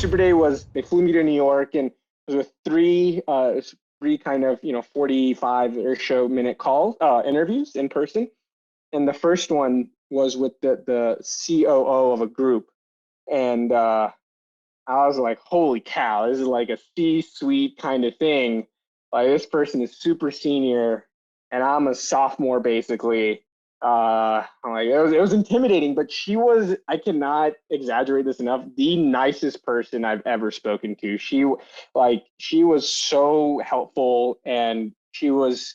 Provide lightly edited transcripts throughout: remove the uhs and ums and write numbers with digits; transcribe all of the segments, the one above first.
Super Day was, they flew me to New York, and it was with three kind of, 45 or so minute interviews in person. And the first one was with the COO of a group. And I was like, holy cow, this is like a C-suite kind of thing. Like, this person is super senior and I'm a sophomore basically. I'm like, it was intimidating, but she was, I cannot exaggerate this enough, the nicest person I've ever spoken to. She was so helpful, and she was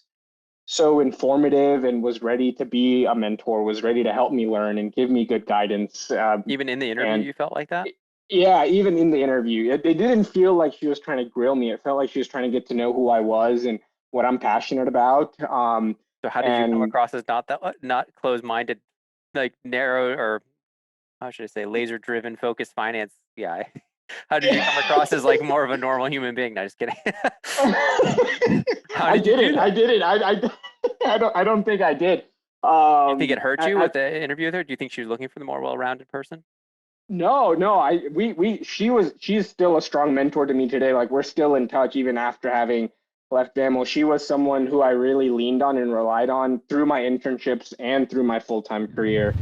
so informative and was ready to be a mentor, was ready to help me learn and give me good guidance. Even in the interview, you felt like that? Yeah, even in the interview, it didn't feel like she was trying to grill me. It felt like she was trying to get to know who I was and what I'm passionate about. So how did you come across as not closed-minded, like narrow, or how should I say, laser-driven, focused finance guy? How did you come across as like more of a normal human being? No, just kidding. I didn't. I don't think I did. Do you think it hurt you with the interview with her? Do you think she was looking for the more well-rounded person? No. She's still a strong mentor to me today. Like, we're still in touch even after having left BAML. She was someone who I really leaned on and relied on through my internships and through my full-time career.